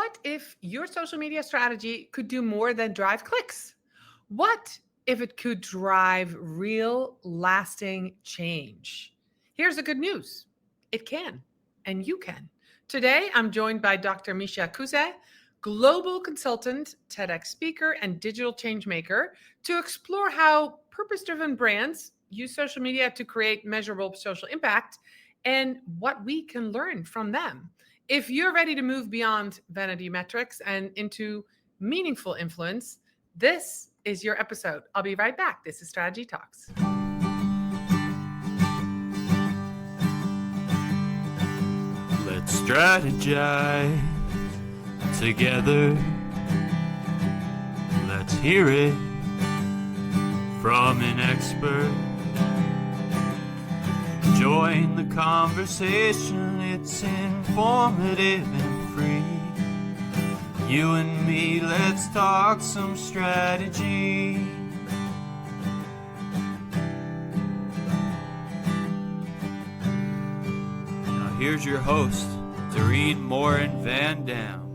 What if your social media strategy could do more than drive clicks? What if it could drive real, lasting change? Here's the good news: it can, and you can. Today, I'm joined by Dr. Misha Kouzeh, global consultant, TEDx speaker, and digital changemaker, to explore how purpose driven brands use social media to create measurable social impact and what we can learn from them. If you're ready to move beyond vanity metrics and into meaningful influence, this is your episode. I'll be right back. This is Strategy Talks. Let's strategize together. Let's hear it from an expert. Join the conversation, it's informative and free. You and me, let's talk some strategy. Now here's your host, Morin-van.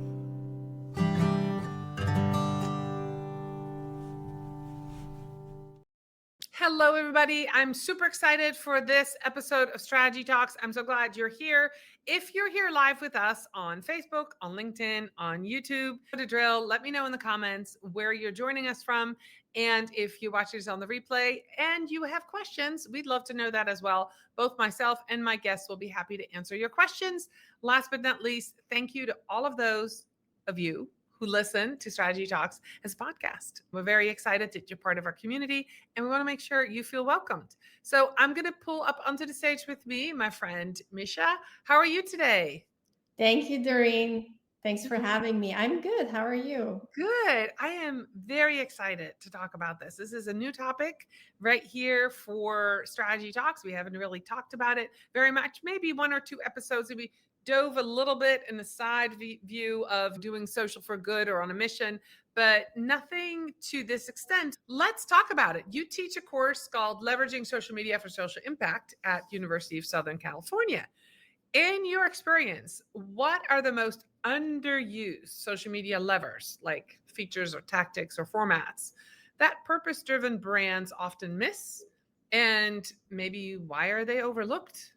Hello, everybody. I'm super excited for this episode of Strategy Talks. I'm so glad you're here. If you're here live with us on Facebook, on LinkedIn, on YouTube, the drill, let me know in the comments where you're joining us from. And if you watch this on the replay and you have questions, we'd love to know that as well. Both myself and my guests will be happy to answer your questions. Last but not least, thank you to all of those of you who listen to Strategy Talks as a podcast. We're very excited that you're part of our community, and we want to make sure you feel welcomed. So I'm going to pull up onto the stage with me my friend Misha. How are you today? Thank you, Doreen. Thanks for having me. I'm good. How are you? Good. I am very excited to talk about this. This is a new topic right here for Strategy Talks. We haven't really talked about it very much. Maybe one or two episodes that we dove a little bit in the side view of doing social for good or on a mission, but nothing to this extent. Let's talk about it. You teach a course called Leveraging Social Media for Social Impact at University of Southern California. In your experience, what are the most underused social media levers, like features or tactics or formats, that purpose-driven brands often miss? And maybe why are they overlooked?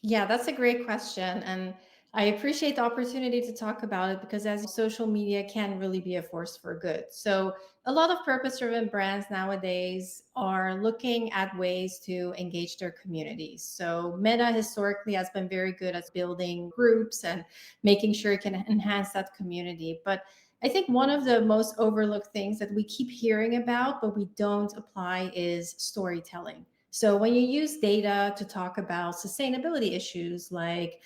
Yeah, that's a great question. And I appreciate the opportunity to talk about it because as social media can really be a force for good. So a lot of purpose-driven brands nowadays are looking at ways to engage their communities. So Meta historically has been very good at building groups and making sure it can enhance that community. But I think one of the most overlooked things that we keep hearing about, but we don't apply, is storytelling. So when you use data to talk about sustainability issues like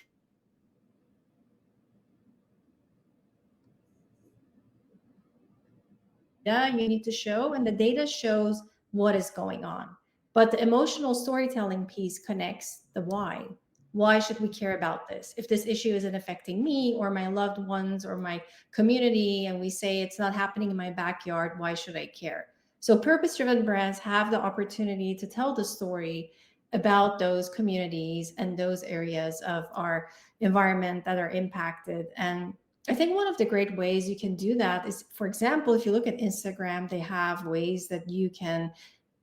data you need to show, and the data shows what is going on. But the emotional storytelling piece connects the why. Why should we care about this? If this issue isn't affecting me or my loved ones or my community, and we say it's not happening in my backyard, why should I care? So purpose driven brands have the opportunity to tell the story about those communities and those areas of our environment that are impacted. And I think one of the great ways you can do that is, for example, if you look at Instagram, they have ways that you can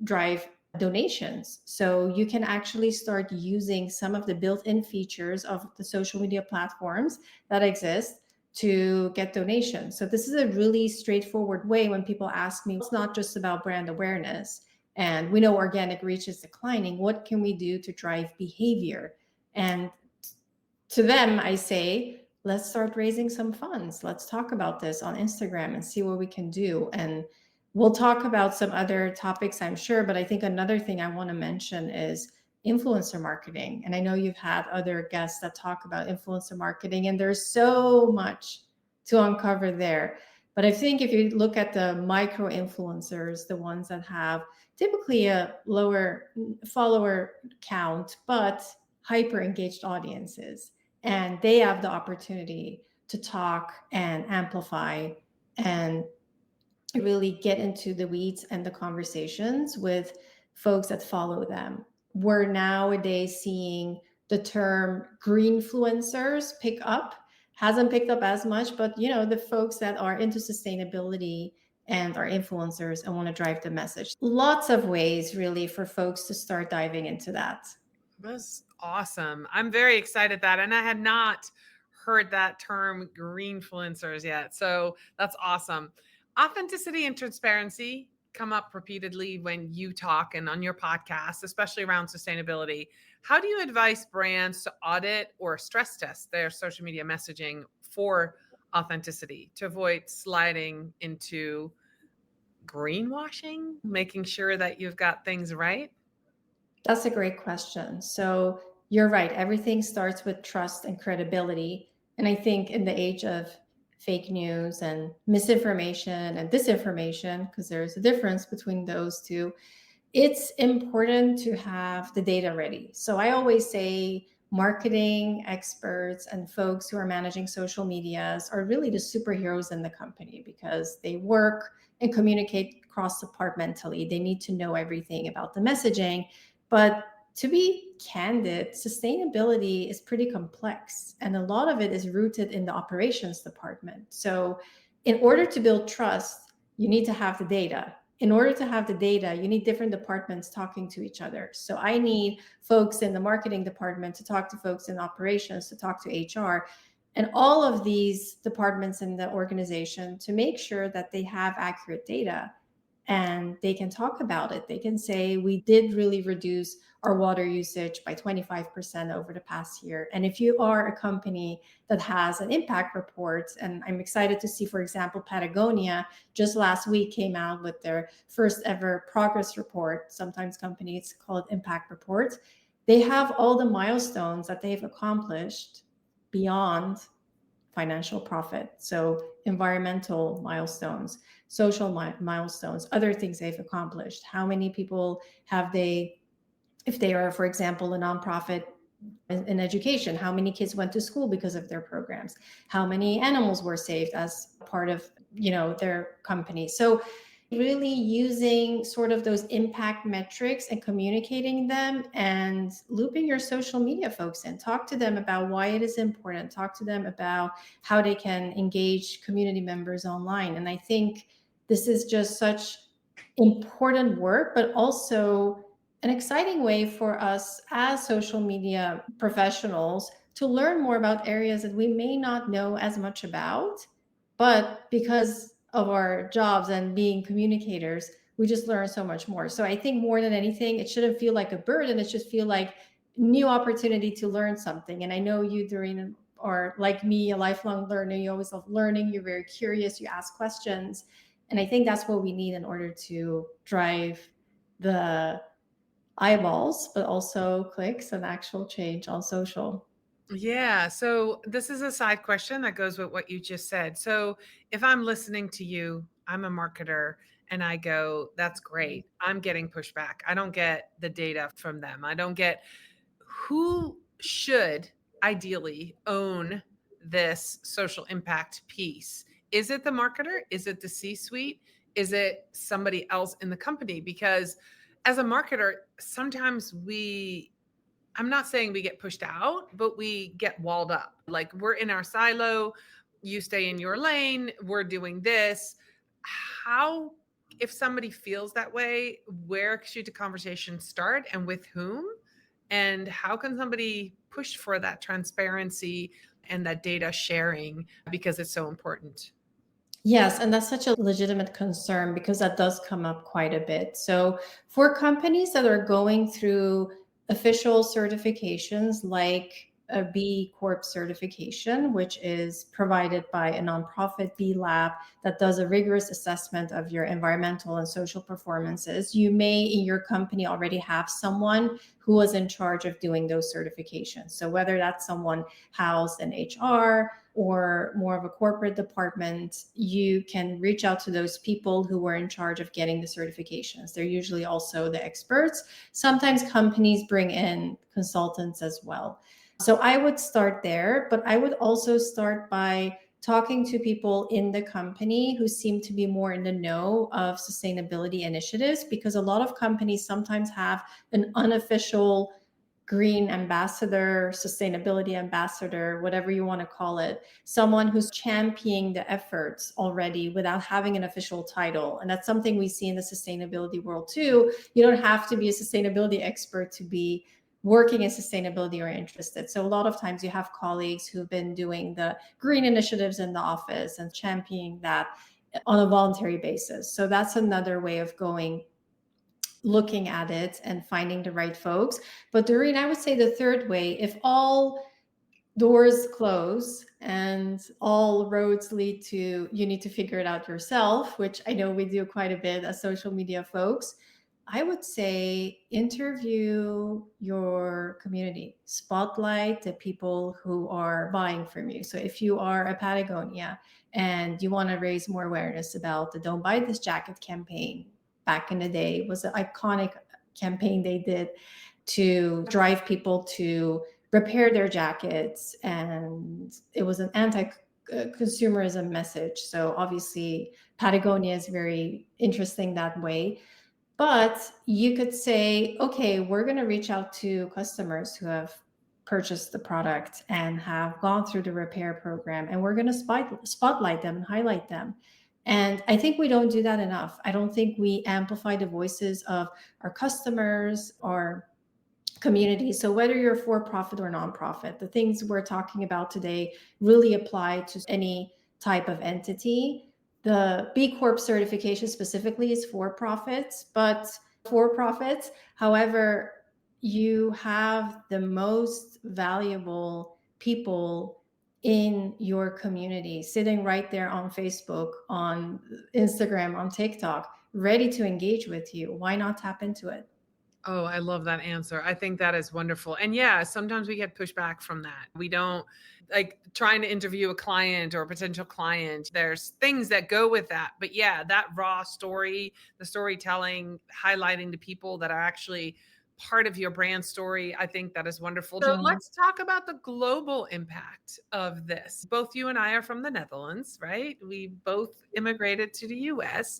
drive donations. So you can actually start using some of the built-in features of the social media platforms that exist to get donations. So this is a really straightforward way when people ask me, it's not just about brand awareness and we know organic reach is declining. What can we do to drive behavior? And to them, I say, let's start raising some funds. Let's talk about this on Instagram and see what we can do. And we'll talk about some other topics, I'm sure. But I think another thing I want to mention is influencer marketing. And I know you've had other guests that talk about influencer marketing, and there's so much to uncover there. But I think if you look at the micro influencers, the ones that have typically a lower follower count, but hyper engaged audiences, and they have the opportunity to talk and amplify and really get into the weeds and the conversations with folks that follow them. We're nowadays seeing the term greenfluencers pick up. hasn't picked up as much, but the folks that are into sustainability and are influencers and want to drive the message. Lots of ways really for folks to start diving into that. That's awesome. I'm very excited that, and I had not heard that term greenfluencers yet. So that's awesome. Authenticity and transparency come up repeatedly when you talk and on your podcast, especially around sustainability. How do you advise brands to audit or stress test their social media messaging for authenticity to avoid sliding into greenwashing, making sure that you've got things right? That's a great question. So you're right. Everything starts with trust and credibility. And I think in the age of fake news and misinformation and disinformation, because there's a difference between those two, it's important to have the data ready. So I always say marketing experts and folks who are managing social medias are really the superheroes in the company because they work and communicate cross departmentally. They need to know everything about the messaging. But to be candid, sustainability is pretty complex, and a lot of it is rooted in the operations department. So, in order to build trust, you need to have the data. In order to have the data, you need different departments talking to each other. So, I need folks in the marketing department to talk to folks in operations, to talk to HR, and all of these departments in the organization to make sure that they have accurate data and they can talk about it. They can say, we did really reduce our water usage by 25% over the past year. And if you are a company that has an impact report, and I'm excited to see, for example, Patagonia just last week came out with their first ever progress report. Sometimes companies call it impact reports. They have all the milestones that they've accomplished beyond financial profit. So environmental milestones, social milestones, other things they've accomplished. How many people have they, if they are, for example, a nonprofit in education, how many kids went to school because of their programs? How many animals were saved as part of, their company? So really using sort of those impact metrics and communicating them and looping your social media folks in. Talk to them about why it is important. Talk to them about how they can engage community members online. And I think this is just such important work, but also an exciting way for us as social media professionals to learn more about areas that we may not know as much about, but because of our jobs and being communicators, we just learn so much more. So I think more than anything, it shouldn't feel like a burden. It should feel like new opportunity to learn something. And I know you, Doreen, are like me, a lifelong learner. You always love learning. You're very curious. You ask questions. And I think that's what we need in order to drive the eyeballs, but also clicks and actual change on social. Yeah. So this is a side question that goes with what you just said. So if I'm listening to you, I'm a marketer, and I go, that's great. I'm getting pushback. I don't get the data from them. I don't get who should ideally own this social impact piece. Is it the marketer? Is it the C suite? Is it somebody else in the company? Because as a marketer, sometimes I'm not saying we get pushed out, but we get walled up. Like we're in our silo, you stay in your lane, we're doing this. How, if somebody feels that way, where should the conversation start and with whom? And how can somebody push for that transparency and that data sharing because it's so important? Yes, and that's such a legitimate concern because that does come up quite a bit. So, for companies that are going through official certifications like a B Corp certification, which is provided by a nonprofit B Lab that does a rigorous assessment of your environmental and social performances, you may in your company already have someone who was in charge of doing those certifications. So, whether that's someone housed in HR, or more of a corporate department, you can reach out to those people who were in charge of getting the certifications. They're usually also the experts. Sometimes companies bring in consultants as well. So I would start there, but I would also start by talking to people in the company who seem to be more in the know of sustainability initiatives, because a lot of companies sometimes have an unofficial green ambassador, sustainability ambassador, whatever you want to call it, someone who's championing the efforts already without having an official title. And that's something we see in the sustainability world too. You don't have to be a sustainability expert to be working in sustainability or interested. So a lot of times you have colleagues who've been doing the green initiatives in the office and championing that on a voluntary basis. So that's another way of looking at it and finding the right folks. But Doreen, I would say the third way, if all doors close and all roads lead to, you need to figure it out yourself, which I know we do quite a bit as social media folks, I would say interview your community, spotlight the people who are buying from you. So if you are a Patagonia and you want to raise more awareness about the Don't Buy This Jacket campaign, back in the day, it was an iconic campaign they did to drive people to repair their jackets. And it was an anti-consumerism message. So obviously Patagonia is very interesting that way. But you could say, okay, we're going to reach out to customers who have purchased the product and have gone through the repair program, and we're going to spotlight them and highlight them. And I think we don't do that enough. I don't think we amplify the voices of our customers or community. So whether you're for profit or nonprofit, the things we're talking about today really apply to any type of entity. The B Corp certification specifically is for profits, but for profits. However, you have the most valuable people in your community sitting right there on Facebook, on Instagram, on TikTok, ready to engage with you. Why not tap into it? Oh, I love that answer. I think that is wonderful. And yeah, sometimes we get pushback from that. We don't like trying to interview a client or a potential client. There's things that go with that. But yeah, that raw story, the storytelling, highlighting the people that are actually part of your brand story, I think that is wonderful. So let's talk about the global impact of this. Both you and I are from the Netherlands, right? We both immigrated to the US.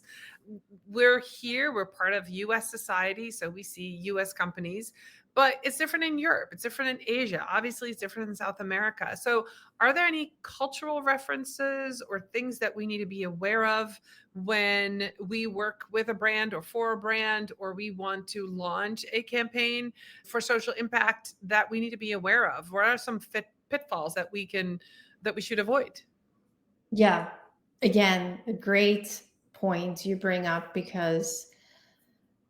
We're here, we're part of US society, so we see US companies, but it's different in Europe, it's different in Asia, obviously it's different in South America. So are there any cultural references or things that we need to be aware of when we work with a brand or for a brand, or we want to launch a campaign for social impact that we need to be aware of? What are some pitfalls that we should avoid? Yeah, again, a great point you bring up, because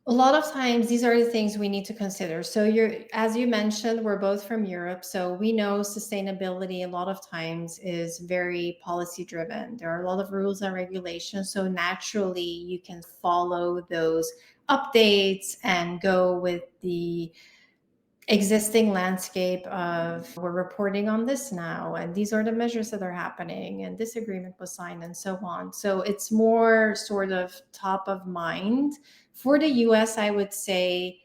a lot of times these are the things we need to consider. So as you mentioned, we're both from Europe, so we know sustainability a lot of times is very policy driven. There are a lot of rules and regulations, so naturally you can follow those updates and go with the existing landscape of, we're reporting on this now, and these are the measures that are happening, and this agreement was signed, and so on. So it's more sort of top of mind. For the US, I would say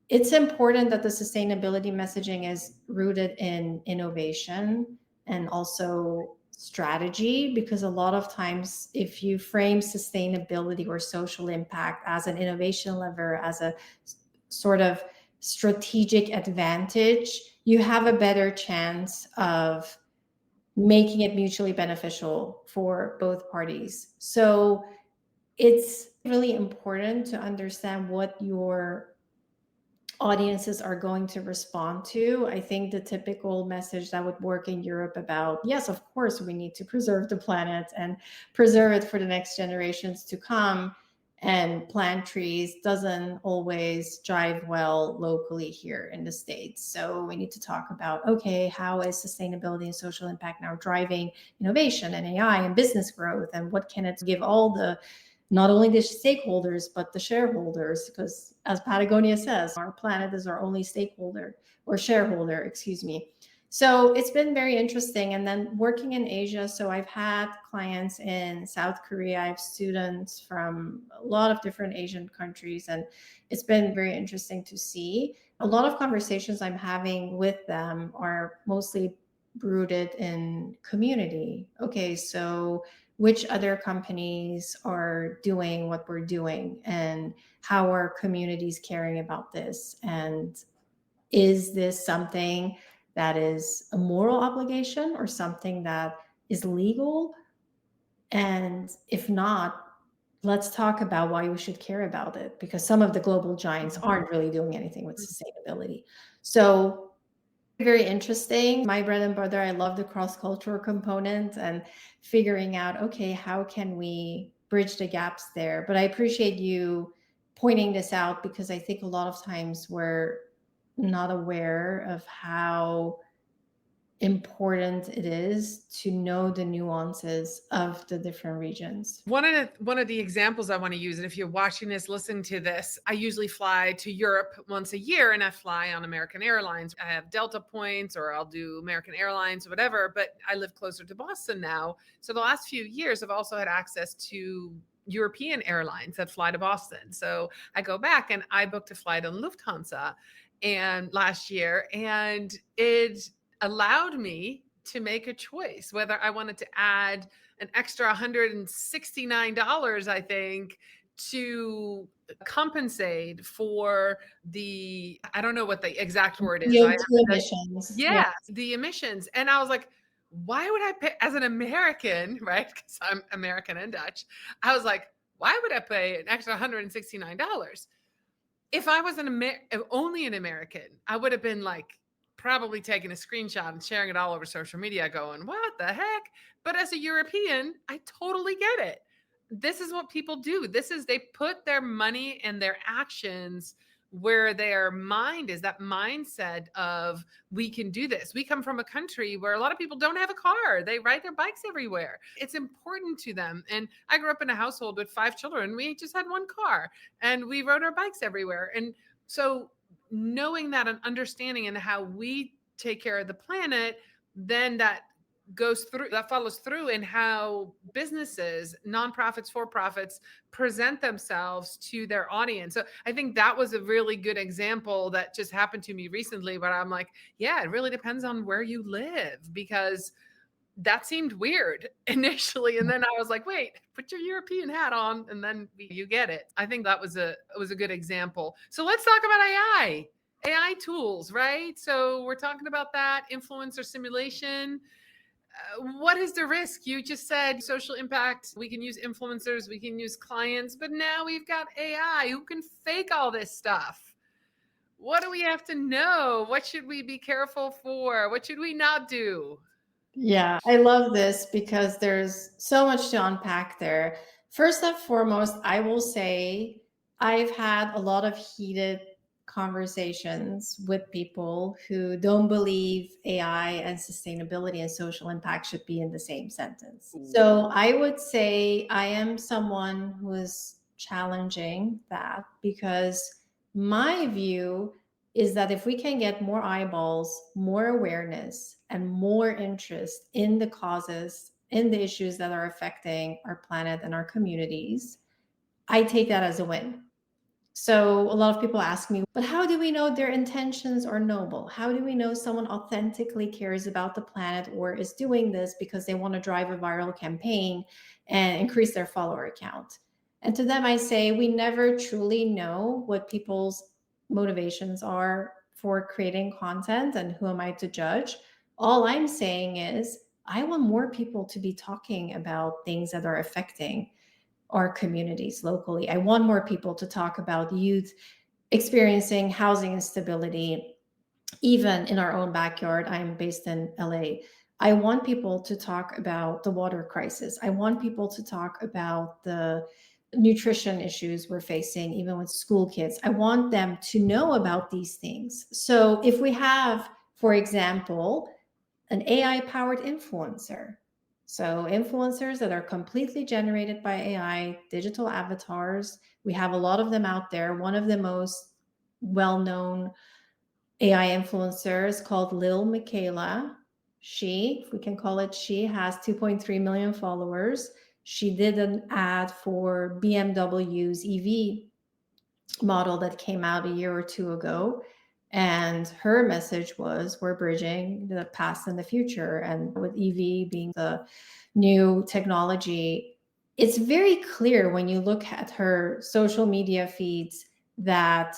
it's important that the sustainability messaging is rooted in innovation and also strategy, because a lot of times if you frame sustainability or social impact as an innovation lever, as a sort of strategic advantage, you have a better chance of making it mutually beneficial for both parties. So it's really important to understand what your audiences are going to respond to. I think the typical message that would work in Europe about, yes, of course, we need to preserve the planet and preserve it for the next generations to come and plant trees, doesn't always drive well locally here in the States. So we need to talk about, okay, how is sustainability and social impact now driving innovation and AI and business growth? And what can it give all the, not only the stakeholders, but the shareholders? Because as Patagonia says, our planet is our only stakeholder, or shareholder, excuse me. So it's been very interesting. And then working in Asia, so I've had clients in South Korea, I have students from a lot of different Asian countries, and it's been very interesting to see. A lot of conversations I'm having with them are mostly rooted in community. Okay, so which other companies are doing what we're doing, and how are communities caring about this? And Is this something that is a moral obligation or something that is legal? And if not, let's talk about why we should care about it, because some of the global giants aren't really doing anything with sustainability. So very interesting. My bread and butter, I love the cross-cultural component and figuring out, okay, how can we bridge the gaps there? But I appreciate you pointing this out, because I think a lot of times we're not aware of how important it is to know the nuances of the different regions. One of the examples I want to use, and if you're watching this, listen to this. I usually fly to Europe once a year, and I fly on American Airlines. I have Delta points, or I'll do American Airlines or whatever, but I live closer to Boston now. So the last few years, I've also had access to European airlines that fly to Boston. So I go back and I booked a flight on Lufthansa and last year, and it allowed me to make a choice whether I wanted to add an extra $169, I think, to compensate for the, I don't know what the exact word is. CO2 emissions. Yes, the emissions. And I was like, why would I pay as an American, right? Because I'm American and Dutch. I was like, why would I pay an extra $169? If I was only an American, I would have been like probably taking a screenshot and sharing it all over social media going, what the heck? But as a European, I totally get it. This is what people do. They put their money and their actions where their mind is, that mindset of, we can do this. We come from a country where a lot of people don't have a car. They ride their bikes everywhere. It's important to them. And I grew up in a household with 5 children. We just had one car and we rode our bikes everywhere. And so knowing that and understanding and how we take care of the planet, then that follows through in how businesses, nonprofits, for-profits present themselves to their audience. So I think that was a really good example that just happened to me recently, where I'm like, yeah, it really depends on where you live, because that seemed weird initially. And then I was like, wait, put your European hat on and then you get it. I think that was a good example. So let's talk about AI tools, right? So we're talking about that, influencer simulation. What is the risk? You just said social impact. We can use influencers, we can use clients, but now we've got AI who can fake all this stuff. What do we have to know? What should we be careful for? What should we not do? Yeah, I love this because there's so much to unpack there. First and foremost, I will say I've had a lot of heated conversations with people who don't believe AI and sustainability and social impact should be in the same sentence. So I would say I am someone who is challenging that, because my view is that if we can get more eyeballs, more awareness, and more interest in the causes, in the issues that are affecting our planet and our communities, I take that as a win. So a lot of people ask me, but how do we know their intentions are noble? How do we know someone authentically cares about the planet or is doing this because they want to drive a viral campaign and increase their follower count? And to them, I say, we never truly know what people's motivations are for creating content, and who am I to judge? All I'm saying is, I want more people to be talking about things that are affecting our communities locally. I want more people to talk about youth experiencing housing instability, even in our own backyard. I'm based in LA. I want people to talk about the water crisis. I want people to talk about the nutrition issues we're facing, even with school kids. I want them to know about these things. So if we have, for example, an AI powered influencer, so influencers that are completely generated by AI, digital avatars, we have a lot of them out there. One of the most well-known AI influencers called Lil Michaela. She, if we can call it she, has 2.3 million followers. She did an ad for BMW's EV model that came out a year or two ago. And her message was, we're bridging the past and the future. And with EV being the new technology, it's very clear when you look at her social media feeds that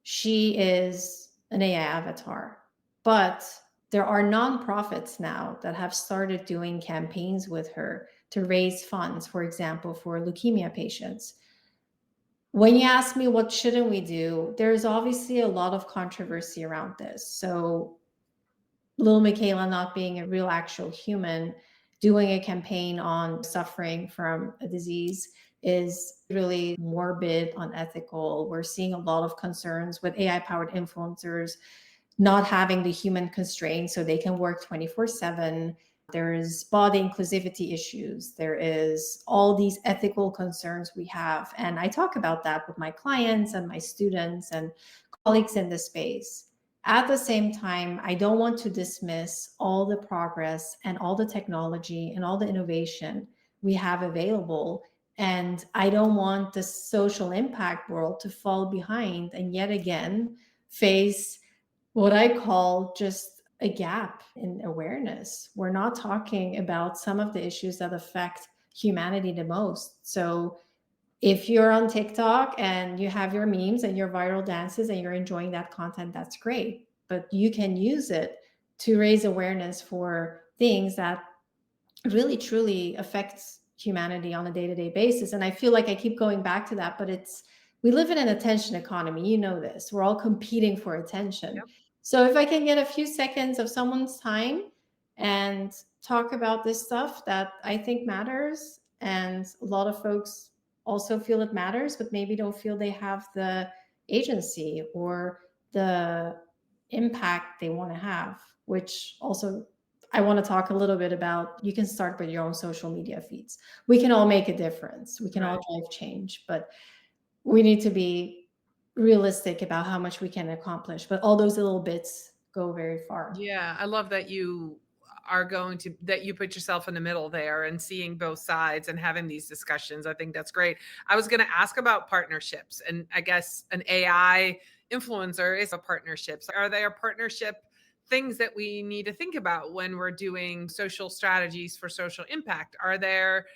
she is an AI avatar. But there are nonprofits now that have started doing campaigns with her to raise funds, for example, for leukemia patients. When you ask me what shouldn't we do, there's obviously a lot of controversy around this. So little Michaela not being a real actual human, doing a campaign on suffering from a disease is really morbid, unethical. We're seeing a lot of concerns with AI powered influencers not having the human constraints so they can work 24/7. There is body inclusivity issues. There is all these ethical concerns we have. And I talk about that with my clients and my students and colleagues in the space. At the same time, I don't want to dismiss all the progress and all the technology and all the innovation we have available. And I don't want the social impact world to fall behind and yet again face what I call just a gap in awareness. We're not talking about some of the issues that affect humanity the most. So if you're on TikTok and you have your memes and your viral dances and you're enjoying that content, that's great. But you can use it to raise awareness for things that really truly affects humanity on a day-to-day basis. And I feel like I keep going back to that, but it's we live in an attention economy. You know this. We're all competing for attention. Yep. So if I can get a few seconds of someone's time and talk about this stuff that I think matters, and a lot of folks also feel it matters, but maybe don't feel they have the agency or the impact they want to have, which also I want to talk a little bit about. You can start with your own social media feeds. We can all make a difference. We can all Right. drive change, but we need to be realistic about how much we can accomplish. But all those little bits go very far. Yeah, I love that you are going to that you put yourself in the middle there and seeing both sides and having these discussions. I think that's great. I was going to ask about partnerships, and I guess an AI influencer is a partnerships. Are there partnership things that we need to think about when we're doing social strategies for social impact? Are there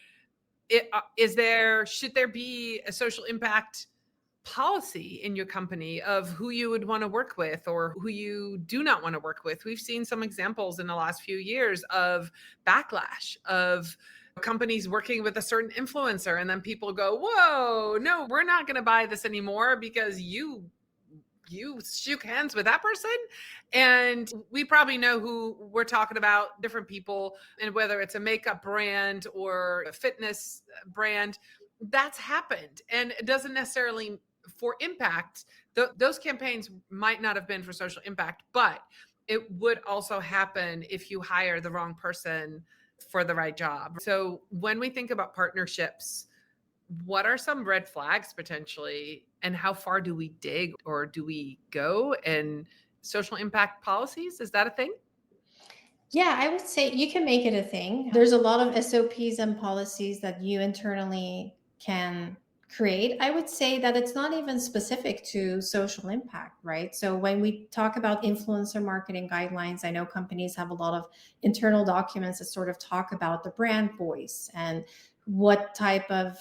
is there should there be a social impact policy in your company of who you would want to work with or who you do not want to work with? We've seen some examples in the last few years of backlash of companies working with a certain influencer and then people go, "Whoa, no, we're not going to buy this anymore because you shook hands with that person." And we probably know who we're talking about, different people, and whether it's a makeup brand or a fitness brand, that's happened. And it doesn't necessarily for impact. Those campaigns might not have been for social impact, but it would also happen if you hire the wrong person for the right job. So when we think about partnerships, what are some red flags potentially, and how far do we dig or do we go in social impact policies? Is that a thing? Yeah, I would say you can make it a thing. There's a lot of SOPs and policies that you internally can create. I would say that it's not even specific to social impact, right? So when we talk about influencer marketing guidelines, I know companies have a lot of internal documents that sort of talk about the brand voice and what type of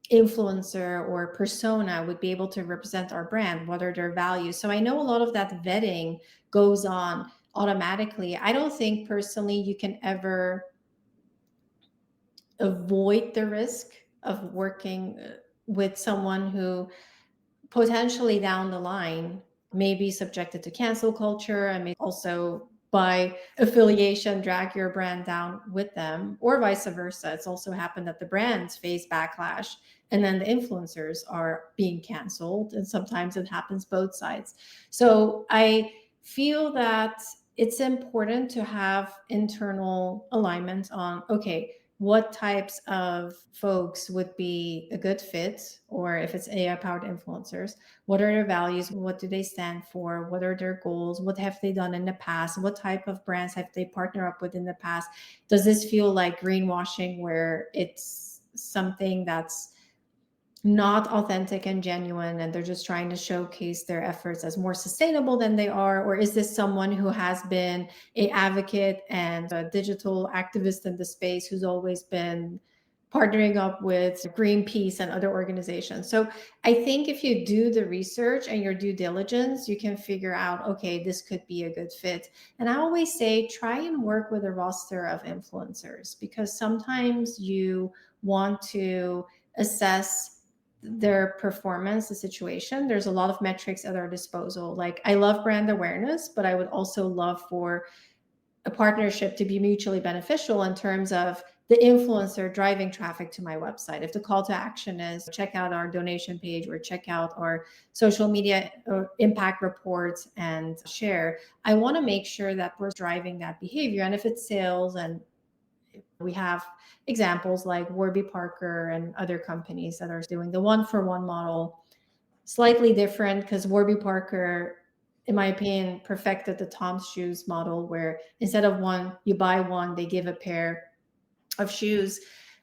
influencer or persona would be able to represent our brand, what are their values. So I know a lot of that vetting goes on automatically. I don't think personally you can ever avoid the risk of working with someone who potentially down the line may be subjected to cancel culture and may also by affiliation drag your brand down with them, or vice versa. It's also happened that the brands face backlash and then the influencers are being canceled, and sometimes it happens both sides. So I feel that it's important to have internal alignment on, okay, what types of folks would be a good fit, or if it's AI powered influencers, what are their values? What do they stand for? What are their goals? What have they done in the past? What type of brands have they partnered up with in the past? Does this feel like greenwashing where it's something that's not authentic and genuine and they're just trying to showcase their efforts as more sustainable than they are? Or is this someone who has been a advocate and a digital activist in the space who's always been partnering up with Greenpeace and other organizations. So I think if you do the research and your due diligence, you can figure out, okay, this could be a good fit. And I always say, try and work with a roster of influencers, because sometimes you want to assess their performance, the situation. There's a lot of metrics at our disposal. Like, I love brand awareness, but I would also love for a partnership to be mutually beneficial in terms of the influencer driving traffic to my website. If the call to action is check out our donation page or check out our social media impact reports and share, I want to make sure that we're driving that behavior. And if it's sales, and we have examples like Warby Parker and other companies that are doing the one-for-one model, slightly different because Warby Parker, in my opinion, perfected the Tom's shoes model, where instead of one, you buy one, they give a pair of shoes.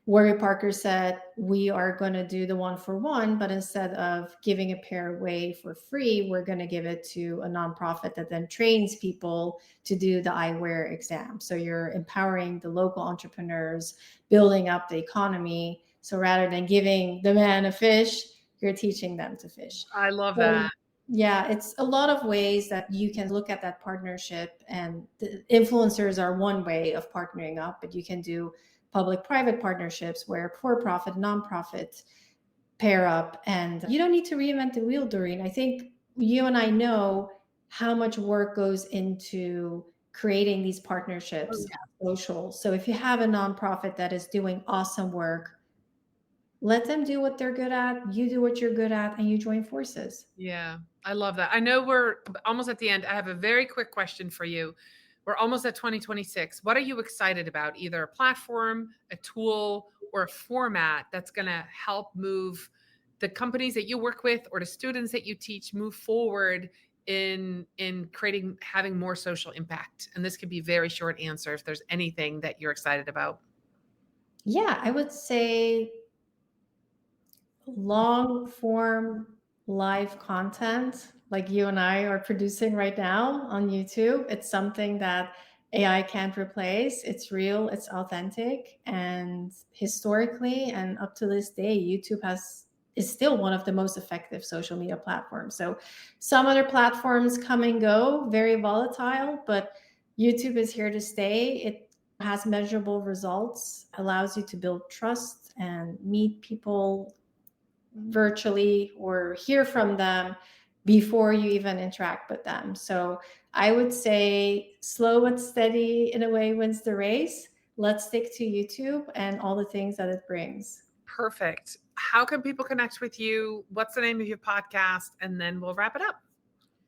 Warby Parker said, we are going to do the one for one, but instead of giving a pair away for free, we're going to give it to a nonprofit that then trains people to do the eyewear exam. So you're empowering the local entrepreneurs, building up the economy. So rather than giving the man a fish, you're teaching them to fish. I love So, that. yeah, it's a lot of ways that you can look at that partnership, and the influencers are one way of partnering up, but you can do public-private partnerships where for-profit, nonprofit pair up, and you don't need to reinvent the wheel, Doreen. I think you and I know how much work goes into creating these partnerships on social. So if you have a nonprofit that is doing awesome work, let them do what they're good at, you do what you're good at, and you join forces. Yeah, I love that. I know we're almost at the end. I have a very quick question for you. We're almost at 2026. What are you excited about? Either a platform, a tool, or a format that's going to help move the companies that you work with or the students that you teach move forward in creating, having more social impact? And this could be a very short answer if there's anything that you're excited about. Yeah, I would say long form live content like you and I are producing right now on YouTube. It's something that AI can't replace. It's real, it's authentic, and historically and up to this day, YouTube is still one of the most effective social media platforms. So some other platforms come and go, very volatile, but YouTube is here to stay. It has measurable results, allows you to build trust and meet people virtually or hear from them before you even interact with them. So I would say slow but steady in a way wins the race. Let's stick to YouTube and all the things that it brings. Perfect. How can people connect with you? What's the name of your podcast? And then we'll wrap it up.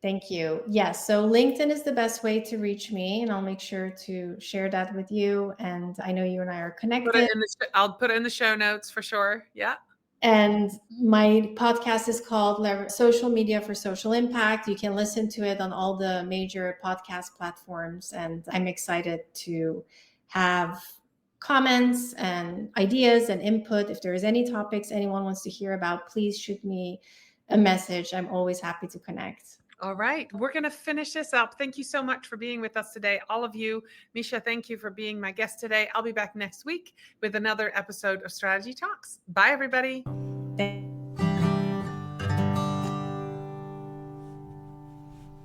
Thank you. Yes. So LinkedIn is the best way to reach me, and I'll make sure to share that with you. And I know you and I are connected. I'll put it in the show notes for sure. Yeah. And my podcast is called Social Media for Social Impact. You can listen to it on all the major podcast platforms. And I'm excited to have comments and ideas and input. If there is any topics anyone wants to hear about, please shoot me a message. I'm always happy to connect. All right. We're going to finish this up. Thank you so much for being with us today. All of you. Misha, thank you for being my guest today. I'll be back next week with another episode of Strategy Talks. Bye, everybody. Thank